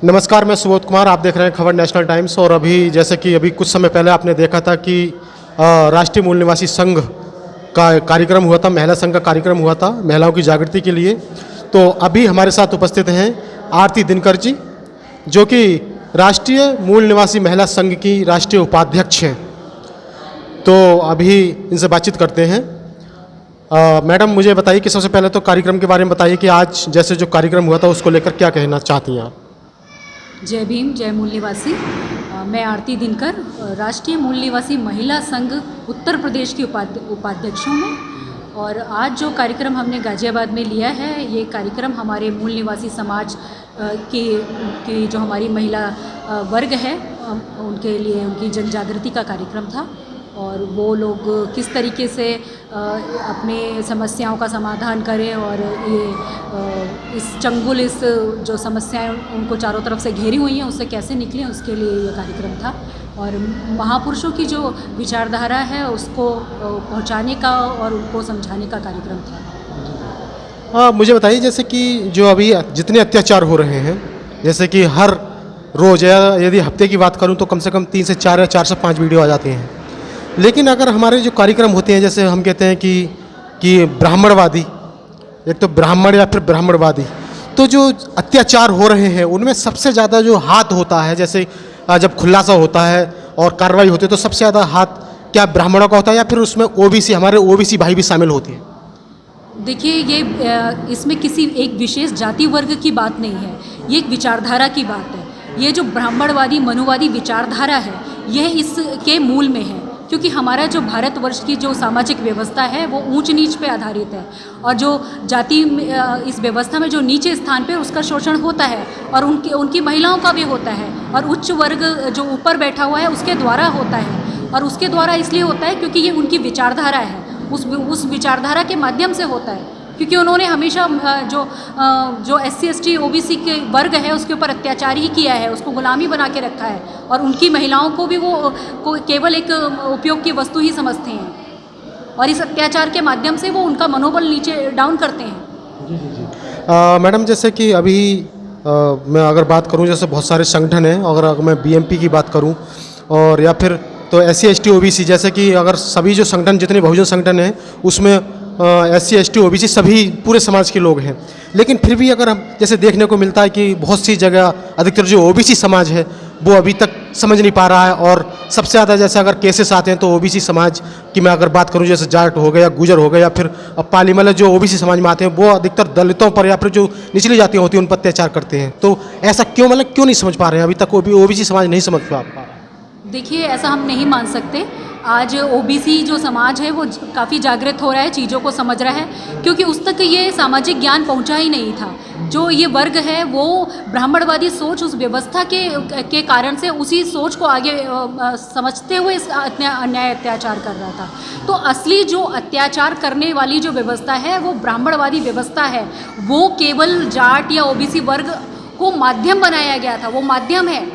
नमस्कार, मैं सुबोध कुमार। आप देख रहे हैं खबर नेशनल टाइम्स। और जैसे कि अभी कुछ समय पहले आपने देखा था कि राष्ट्रीय मूल निवासी संघ का कार्यक्रम हुआ था, महिला संघ का कार्यक्रम हुआ था महिलाओं की जागृति के लिए। तो अभी हमारे साथ उपस्थित हैं आरती दिनकर जी, जो कि राष्ट्रीय मूल निवासी महिला संघ की राष्ट्रीय उपाध्यक्ष हैं। तो अभी इनसे बातचीत करते हैं। मैडम, मुझे बताइए कि सबसे पहले तो कार्यक्रम के बारे में बताइए कि आज जैसे जो कार्यक्रम हुआ था उसको लेकर क्या कहना चाहती हैं आप? जय भीम, जय मूल निवासी। मैं आरती दिनकर, राष्ट्रीय मूल निवासी महिला संघ उत्तर प्रदेश की उपाध्यक्ष हूँ मैं। और आज जो कार्यक्रम हमने गाज़ियाबाद में लिया है, ये कार्यक्रम हमारे मूल निवासी समाज की जो हमारी महिला वर्ग है उनके लिए, उनकी जन जागृति का कार्यक्रम था। और वो लोग किस तरीके से अपने समस्याओं का समाधान करें और ये इस चंगुल, इस जो समस्याएं उनको चारों तरफ से घेरी हुई हैं, उससे कैसे निकलें, उसके लिए ये कार्यक्रम था। और महापुरुषों की जो विचारधारा है उसको पहुंचाने का और उनको समझाने का कार्यक्रम था। मुझे बताइए जैसे कि जो अभी जितने अत्याचार हो रहे हैं, जैसे कि हर रोज़ या यदि हफ्ते की बात करूं तो कम से कम 3 से 4 या 4 से 5 वीडियो आ जाते हैं। लेकिन अगर हमारे जो कार्यक्रम होते हैं, जैसे हम कहते हैं कि ब्राह्मणवादी, एक तो ब्राह्मण या फिर ब्राह्मणवादी, तो जो अत्याचार हो रहे हैं उनमें सबसे ज़्यादा जो हाथ होता है, जैसे जब खुलासा होता है और कार्रवाई होती है तो सबसे ज़्यादा हाथ क्या ब्राह्मणों का होता है या फिर उसमें ओबीसी, हमारे ओबीसी भाई भी शामिल होते हैं? देखिए, ये इसमें किसी एक विशेष जाति वर्ग की बात नहीं है, ये एक विचारधारा की बात है। ये जो ब्राह्मणवादी मनुवादी विचारधारा है, यह इसके मूल में है। क्योंकि हमारा जो भारतवर्ष की जो सामाजिक व्यवस्था है वो ऊंच नीच पे आधारित है, और जो जाति इस व्यवस्था में जो नीचे स्थान पे उसका शोषण होता है और उनकी महिलाओं का भी होता है, और उच्च वर्ग जो ऊपर बैठा हुआ है उसके द्वारा होता है। और उसके द्वारा इसलिए होता है क्योंकि ये उनकी विचारधारा है, उस विचारधारा के माध्यम से होता है। क्योंकि उन्होंने हमेशा जो SC ST OBC के वर्ग है उसके ऊपर अत्याचार ही किया है, उसको गुलामी बना के रखा है, और उनकी महिलाओं को भी वो केवल एक उपयोग की वस्तु ही समझते हैं, और इस अत्याचार के माध्यम से वो उनका मनोबल नीचे डाउन करते हैं। मैडम, जैसे कि अभी मैं अगर बात करूं, जैसे बहुत सारे संगठन हैं, अगर मैं BMP की बात करूं और या फिर तो SC ST OBC, जैसे कि अगर सभी जो संगठन, जितने बहुजन संगठन हैं उसमें SC ST OBC सभी पूरे समाज के लोग हैं। लेकिन फिर भी अगर हम जैसे देखने को मिलता है कि बहुत सी जगह अधिकतर जो OBC समाज है वो अभी तक समझ नहीं पा रहा है। और सबसे ज़्यादा जैसे अगर केसेस आते हैं तो OBC समाज की मैं अगर बात करूं, जैसे जाट हो गया, गुजर हो गया, या फिर पाली, मतलब जो OBC समाज में आते हैं वो अधिकतर दलितों पर या फिर जो निचली जातियाँ होती हैं उन पर अत्याचार करते हैं। तो ऐसा क्यों, मतलब क्यों नहीं समझ पा रहे हैं अभी तक OBC समाज नहीं समझ पा रहा? देखिए, ऐसा हम नहीं मान सकते। आज OBC जो समाज है वो काफ़ी जागृत हो रहा है, चीज़ों को समझ रहा है, क्योंकि उस तक ये सामाजिक ज्ञान पहुंचा ही नहीं था। जो ये वर्ग है वो ब्राह्मणवादी सोच, उस व्यवस्था के कारण से उसी सोच को आगे समझते हुए इस अन्याय अत्याचार कर रहा था। तो असली जो अत्याचार करने वाली जो व्यवस्था है वो ब्राह्मणवादी व्यवस्था है। वो केवल जाट या OBC वर्ग को माध्यम बनाया गया था, वो माध्यम है,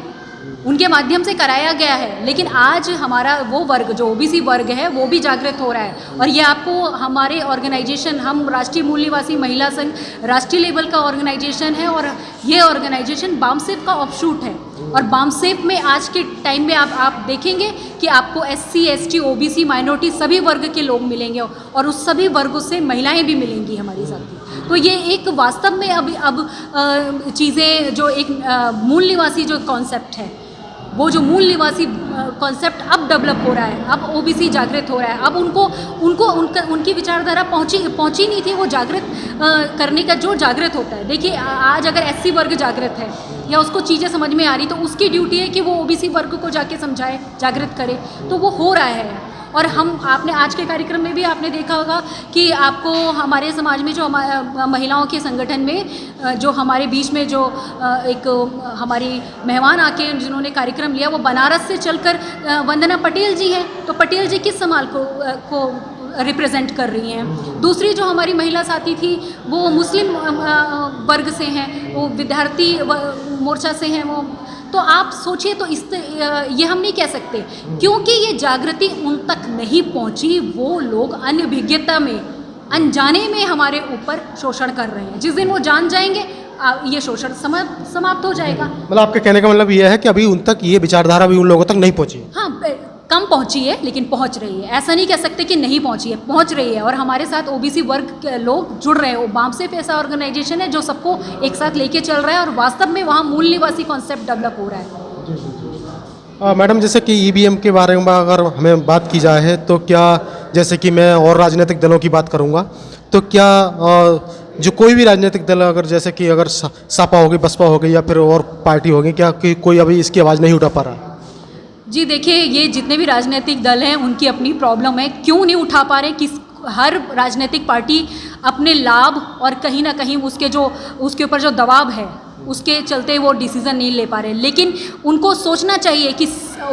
उनके माध्यम से कराया गया है। लेकिन आज हमारा वो वर्ग जो OBC वर्ग है वो भी जागृत हो रहा है। और ये आपको हमारे ऑर्गेनाइजेशन, हम राष्ट्रीय मूल निवासी महिला संघ राष्ट्रीय लेवल का ऑर्गेनाइजेशन है, और ये ऑर्गेनाइजेशन बामसेफ का ऑफशूट है। और बामसेफ में आज के टाइम में आप देखेंगे कि आपको SC ST OBC माइनॉरिटी सभी वर्ग के लोग मिलेंगे, और उस सभी वर्गों से महिलाएं भी मिलेंगी हमारी साथ। तो ये एक वास्तव में अब चीज़ें जो एक मूल निवासी जो कॉन्सेप्ट है, वो जो मूल निवासी कॉन्सेप्ट अब डेवलप हो रहा है, अब OBC जागृत हो रहा है। अब उनकी विचारधारा पहुंची नहीं थी, वो जागृत करने का जो जागृत होता है। देखिए, आज अगर SC वर्ग जागृत है या उसको चीज़ें समझ में आ रही, तो उसकी ड्यूटी है कि वो OBC वर्ग को जाके समझाए, जागृत करे। तो वो हो रहा है। और आपने आज के कार्यक्रम में भी आपने देखा होगा कि आपको हमारे समाज में जो महिलाओं के संगठन में जो हमारे बीच में जो एक हमारी मेहमान आके जिन्होंने कार्यक्रम लिया, वो बनारस से चलकर वंदना पटेल जी हैं। तो पटेल जी किस समाज को रिप्रेजेंट कर रही हैं। दूसरी जो हमारी महिला साथी थी वो मुस्लिम वर्ग से हैं, वो विद्यार्थी मोर्चा से हैं वो। तो आप सोचिए, तो ये हम नहीं कह सकते, क्योंकि ये जागृति उन तक नहीं पहुंची। वो लोग अनभिज्ञता में, अनजाने में हमारे ऊपर शोषण कर रहे हैं। जिस दिन वो जान जाएंगे ये शोषण समाप्त हो जाएगा। मतलब आपके कहने का मतलब ये है कि अभी उन तक ये विचारधारा भी उन लोगों तक नहीं पहुंची है। हाँ, कम पहुंची है लेकिन पहुंच रही है। ऐसा नहीं कह सकते कि नहीं पहुंची है, पहुंच रही है। और हमारे साथ ओबीसी वर्ग के लोग जुड़ रहे हैं। बामसेफ ऐसा ऑर्गेनाइजेशन है जो सबको एक साथ लेके चल रहा है और वास्तव में वहाँ मूल निवासी कॉन्सेप्ट डेवलप हो रहा है। मैडम, जैसे कि ईवीएम के बारे में अगर हमें बात की जाए तो क्या, जैसे कि मैं और राजनीतिक दलों की बात करूंगा, तो क्या जो कोई भी राजनीतिक दल, अगर जैसे कि अगर सपा हो गई, बसपा हो गई या फिर और पार्टी हो गई, क्या कोई अभी इसकी आवाज़ नहीं उठा पा रहा? जी देखिए, ये जितने भी राजनीतिक दल हैं उनकी अपनी प्रॉब्लम है, क्यों नहीं उठा पा रहे। हर राजनीतिक पार्टी अपने लाभ और कहीं ना कहीं उसके ऊपर जो दबाव है उसके चलते वो डिसीज़न नहीं ले पा रहे। लेकिन उनको सोचना चाहिए कि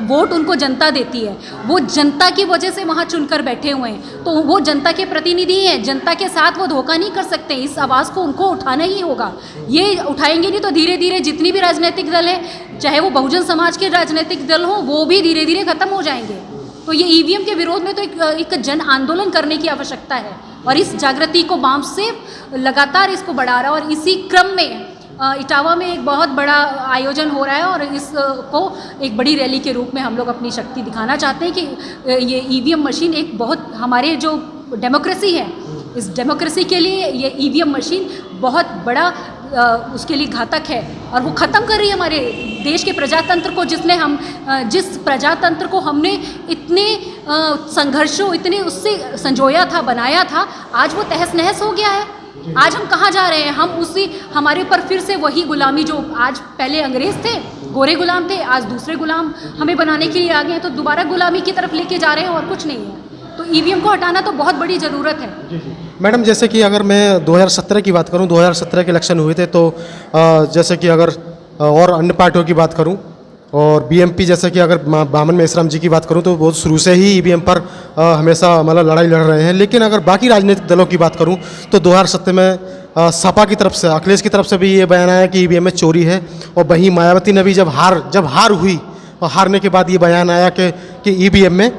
वोट उनको जनता देती है, वो जनता की वजह से वहाँ चुनकर बैठे हुए हैं, तो वो जनता के प्रतिनिधि हैं। जनता के साथ वो धोखा नहीं कर सकते। इस आवाज़ को उनको उठाना ही होगा। ये उठाएंगे नहीं तो धीरे धीरे जितनी भी राजनीतिक दल है, चाहे वो बहुजन समाज के राजनीतिक दल हों, वो भी धीरे धीरे खत्म हो जाएंगे। तो ये ईवीएम के विरोध में तो एक जन आंदोलन करने की आवश्यकता है और इस जागृति को बामसेफ लगातार इसको बढ़ा रहा है। और इसी क्रम में इटावा में एक बहुत बड़ा आयोजन हो रहा है और इसको एक बड़ी रैली के रूप में हम लोग अपनी शक्ति दिखाना चाहते हैं कि ये ईवीएम मशीन एक बहुत हमारे जो डेमोक्रेसी है, इस डेमोक्रेसी के लिए ये ईवीएम मशीन बहुत बड़ा उसके लिए घातक है और वो ख़त्म कर रही है हमारे देश के प्रजातंत्र को, जिस प्रजातंत्र को हमने इतने संघर्षों, इतने उससे संजोया था, बनाया था, आज वो तहस नहस हो गया है। आज हम कहाँ जा रहे हैं? हम हमारे ऊपर फिर से वही गुलामी, जो आज पहले अंग्रेज़ थे, गोरे गुलाम थे, आज दूसरे गुलाम हमें बनाने के लिए आ गए हैं, तो दोबारा गुलामी की तरफ लेके जा रहे हैं और कुछ नहीं है। तो ईवीएम को हटाना तो बहुत बड़ी ज़रूरत है। मैडम, जैसे कि अगर मैं 2017 की बात करूं, 2017 के इलेक्शन हुए थे, तो जैसे कि अगर और अन्य पार्टियों की बात करूं और बीएमपी, जैसे कि अगर बामन मेश्राम जी की बात करूं, तो बहुत शुरू से ही ईवीएम पर हमेशा मतलब लड़ाई लड़ रहे हैं। लेकिन अगर बाकी राजनीतिक दलों की बात करूं तो 2017 में सपा की तरफ से, अखिलेश की तरफ से भी ये बयान आया कि ईवीएम में चोरी है, और वहीं मायावती ने भी जब हार हुई और हारने के बाद ये बयान आया कि ईवीएम में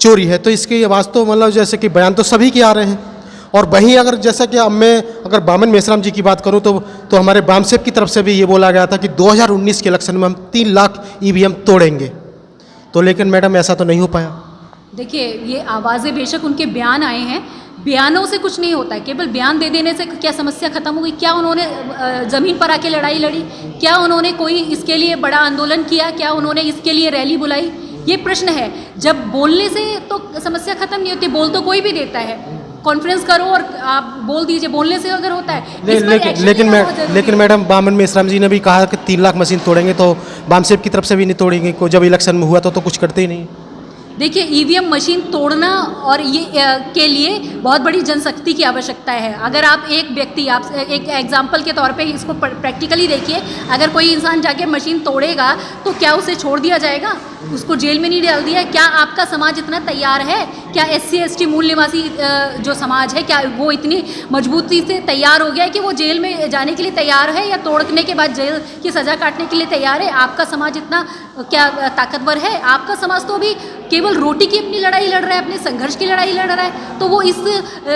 चोरी है। तो इसकी आवाज़ तो मतलब जैसे कि बयान तो सभी के आ रहे हैं। और वहीं अगर जैसा कि अब मैं अगर बामन मेश्राम जी की बात करूं तो हमारे बामसेफ की तरफ से भी ये बोला गया था कि 2019 के इलेक्शन में हम 3 लाख ईवीएम तोड़ेंगे। तो लेकिन मैडम ऐसा तो नहीं हो पाया। देखिए, ये आवाज़ें बेशक उनके बयान आए हैं, बयानों से कुछ नहीं होता है। केवल बयान दे देने से क्या समस्या खत्म हो गई? क्या उन्होंने ज़मीन पर आके लड़ाई लड़ी? क्या उन्होंने कोई इसके लिए बड़ा आंदोलन किया? क्या उन्होंने इसके लिए रैली बुलाई? ये प्रश्न है। जब बोलने से तो समस्या खत्म नहीं होती। बोल तो कोई भी देता है, कॉन्फ्रेंस करो और आप बोल दीजिए, बोलने से अगर होता है। लेकिन मैडम, बामन मेश्राम जी ने भी कहा कि 3 लाख मशीन तोड़ेंगे, तो बामसेफ की तरफ से भी नहीं तोड़ेंगे। जब इलेक्शन में हुआ तो कुछ करते ही नहीं। देखिए, ईवीएम मशीन तोड़ना और ये के लिए बहुत बड़ी जनशक्ति की आवश्यकता है। अगर आप एक व्यक्ति, आप एक एग्जाम्पल के तौर पे इसको प्रैक्टिकली देखिए, अगर कोई इंसान जाके मशीन तोड़ेगा तो क्या उसे छोड़ दिया जाएगा? उसको जेल में नहीं डाल दिया? क्या आपका समाज इतना तैयार है? क्या SC ST मूल निवासी जो समाज है, क्या वो इतनी मजबूती से तैयार हो गया है कि वो जेल में जाने के लिए तैयार है, या तोड़ने के बाद जेल की सज़ा काटने के लिए तैयार है? आपका समाज इतना क्या ताकतवर है? आपका समाज तो अभी केवल रोटी की अपनी लड़ाई लड़ रहा है, अपने संघर्ष की लड़ाई लड़ रहा है। तो वो इस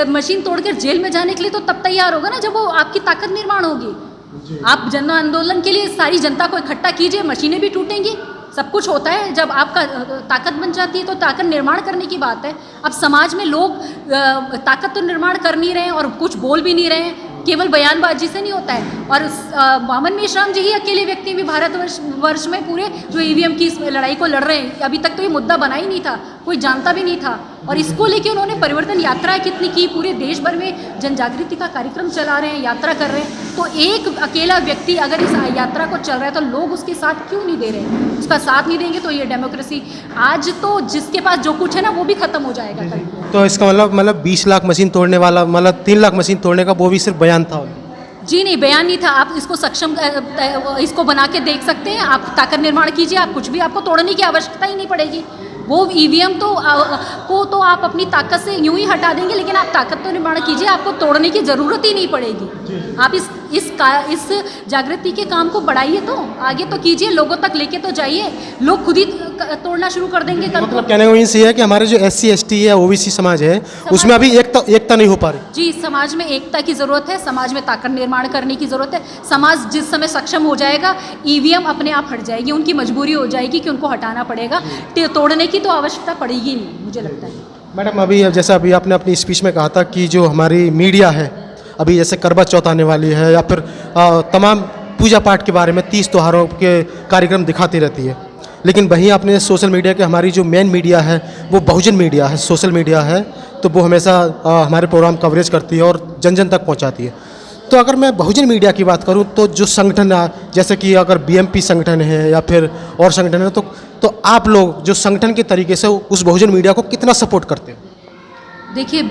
मशीन तोड़कर जेल में जाने के लिए तो तब तैयार होगा ना जब वो आपकी ताकत निर्माण होगी। आप जन आंदोलन के लिए सारी जनता को इकट्ठा कीजिए, मशीनें भी टूटेंगी। सब कुछ होता है जब आपका ताकत बन जाती है, तो ताकत निर्माण करने की बात है। अब समाज में लोग ताकत तो निर्माण कर नहीं रहे हैं और कुछ बोल भी नहीं रहे हैं। केवल बयानबाजी से नहीं होता है। और बामन मेश्राम जी ही अकेले व्यक्ति भी भारतवर्ष में पूरे जो ईवीएम की इस लड़ाई को लड़ रहे हैं। अभी तक तो ये मुद्दा बना ही नहीं था, कोई जानता भी नहीं था, और इसको लेके उन्होंने परिवर्तन यात्रा कितनी की, पूरे देश भर में जन जागृति का कार्यक्रम चला रहे हैं, यात्रा कर रहे हैं। तो एक अकेला व्यक्ति अगर इस यात्रा को चल रहा है तो लोग उसके साथ क्यों नहीं दे रहे हैं? उसका साथ नहीं देंगे तो ये डेमोक्रेसी आज तो जिसके पास जो कुछ है ना वो भी खत्म हो जाएगा कल। तो इसका मतलब 20 लाख मशीन तोड़ने वाला, मतलब 3 लाख मशीन तोड़ने का वो भी सिर्फ बयान था? जी नहीं, बयान नहीं था। आप इसको सक्षम इसको बना के देख सकते हैं। आप ताकत निर्माण कीजिए, आप कुछ भी, आपको तोड़ने की आवश्यकता ही नहीं पड़ेगी। वो ईवीएम को तो आप अपनी ताकत से यूं ही हटा देंगे, लेकिन आप ताकत तो निर्माण कीजिए, आपको तोड़ने की ज़रूरत ही नहीं पड़ेगी। आप इस जागृति के काम को बढ़ाइए, तो आगे तो कीजिए, लोगों तक लेके तो जाइए। लोग खुद ही तोड़ना शुरू कर देंगे कल को। मतलब कहने का मीन्स ये है कि हमारे जो SC ST या OBC समाज है उसमें अभी एकता नहीं हो पा रही। जी, समाज में एकता की ज़रूरत है, समाज में ताकत निर्माण करने की ज़रूरत है। समाज जिस समय सक्षम हो जाएगा, EVM अपने आप हट जाएगी, उनकी मजबूरी हो जाएगी कि उनको हटाना पड़ेगा, तोड़ने की तो आवश्यकता पड़ेगी नहीं, मुझे लगता है। मैडम अभी जैसा अभी आपने अपनी स्पीच में कहा था कि जो हमारी मीडिया है अभी जैसे करवा चौथ आने वाली है या फिर तमाम पूजा पाठ के बारे में 30 त्योहारों के कार्यक्रम दिखाती रहती है, लेकिन वहीं आपने सोशल मीडिया के हमारी जो मेन मीडिया है वो बहुजन मीडिया है, सोशल मीडिया है, तो वो हमेशा हमारे प्रोग्राम कवरेज करती है और जन जन तक पहुंचाती है। तो अगर मैं बहुजन मीडिया की बात करूं तो जो संगठन जैसे कि अगर BMP संगठन है या फिर और संगठन है तो आप लोग जो संगठन के तरीके से उस बहुजन मीडिया को कितना सपोर्ट करते हैं? देखिए,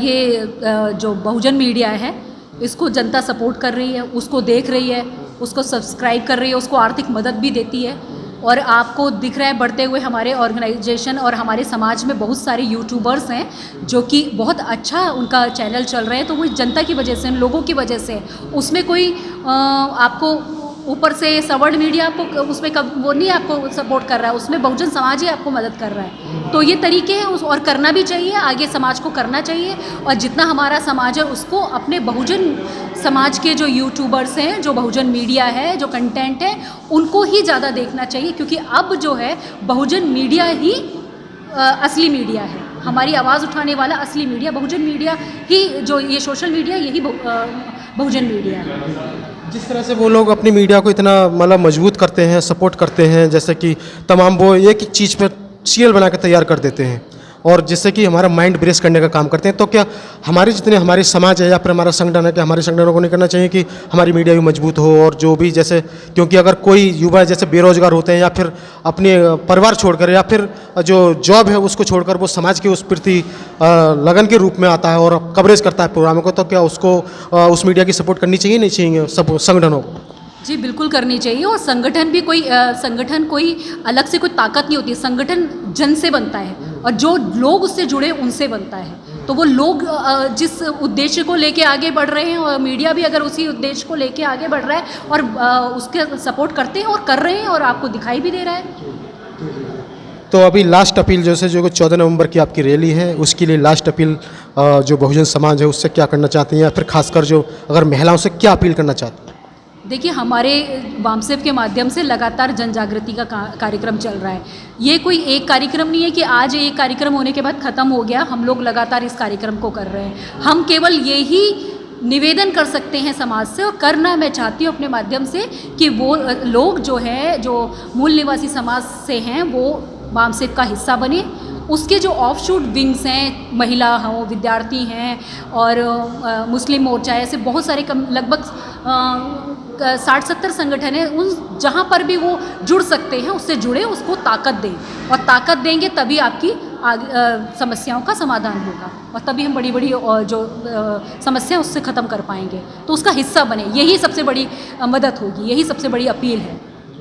ये जो बहुजन मीडिया है इसको जनता सपोर्ट कर रही है, उसको देख रही है, उसको सब्सक्राइब कर रही है, उसको आर्थिक मदद भी देती है। और आपको दिख रहा है बढ़ते हुए हमारे ऑर्गेनाइजेशन और हमारे समाज में बहुत सारे यूट्यूबर्स हैं जो कि बहुत अच्छा उनका चैनल चल रहे हैं, तो वो जनता की वजह से, लोगों की वजह से। उसमें कोई आपको ऊपर से सवर्ण मीडिया आपको उसमें वो नहीं आपको सपोर्ट कर रहा है, उसमें बहुजन समाज ही आपको मदद कर रहा है। तो ये तरीके हैं और करना भी चाहिए, आगे समाज को करना चाहिए। और जितना हमारा समाज है उसको अपने बहुजन समाज के जो यूट्यूबर्स हैं, जो बहुजन मीडिया है, जो कंटेंट है, उनको ही ज़्यादा देखना चाहिए, क्योंकि अब जो है बहुजन मीडिया ही असली मीडिया है। हमारी आवाज़ उठाने वाला असली मीडिया बहुजन मीडिया ही, जो ये सोशल मीडिया यही बहुजन मीडिया है। जिस तरह से वो लोग अपनी मीडिया को इतना मतलब मजबूत करते हैं, सपोर्ट करते हैं, जैसे कि तमाम वो एक एक चीज़ पर सीरियल बना के तैयार कर देते हैं और जिससे कि हमारा माइंड ब्रेस करने का काम करते हैं, तो क्या हमारे जितने हमारे समाज है या फिर हमारा संगठन है, कि हमारे संगठनों को नहीं करना चाहिए कि हमारी मीडिया भी मजबूत हो? और जो भी जैसे, क्योंकि अगर कोई युवा जैसे बेरोजगार होते हैं या फिर अपने परिवार छोड़कर या फिर जो जॉब है उसको छोड़कर वो समाज के उस प्रति लगन के रूप में आता है और कवरेज करता है प्रोग्रामों को, तो क्या उसको उस मीडिया की सपोर्ट करनी चाहिए नहीं चाहिए सब संगठनों को? जी बिल्कुल करनी चाहिए। और संगठन भी संगठन कोई अलग से कोई ताकत नहीं होती है, संगठन जन से बनता है और जो लोग उससे जुड़े उनसे बनता है। तो वो लोग जिस उद्देश्य को लेके आगे बढ़ रहे हैं और मीडिया भी अगर उसी उद्देश्य को लेके आगे बढ़ रहा है और उसके सपोर्ट करते हैं और कर रहे हैं और आपको दिखाई भी दे रहा है। तो अभी लास्ट अपील जैसे जो 14 नवंबर की आपकी रैली है उसके लिए लास्ट अपील जो बहुजन समाज है उससे क्या करना चाहती हैं, या फिर खासकर जो अगर महिलाओं से क्या अपील करना चाहती हैं? देखिए, हमारे वामसेव के माध्यम से लगातार जन जागृति का कार्यक्रम चल रहा है। ये कोई एक कार्यक्रम नहीं है कि आज एक कार्यक्रम होने के बाद ख़त्म हो गया, हम लोग लगातार इस कार्यक्रम को कर रहे हैं। हम केवल यही निवेदन कर सकते हैं समाज से, और करना मैं चाहती हूँ अपने माध्यम से कि वो लोग जो है, जो मूल निवासी समाज से हैं, वो वामसेव का हिस्सा बने। उसके जो ऑफशूट विंग्स हैं, महिला हो, विद्यार्थी हैं और मुस्लिम मोर्चा, ऐसे बहुत सारे लगभग 60-70 संगठन हैं, उन जहाँ पर भी वो जुड़ सकते हैं उससे जुड़े, उसको ताकत दें। और ताकत देंगे तभी आपकी समस्याओं का समाधान होगा और तभी हम बड़ी बड़ी जो समस्या उससे ख़त्म कर पाएंगे। तो उसका हिस्सा बने, यही सबसे बड़ी मदद होगी, यही सबसे बड़ी अपील है।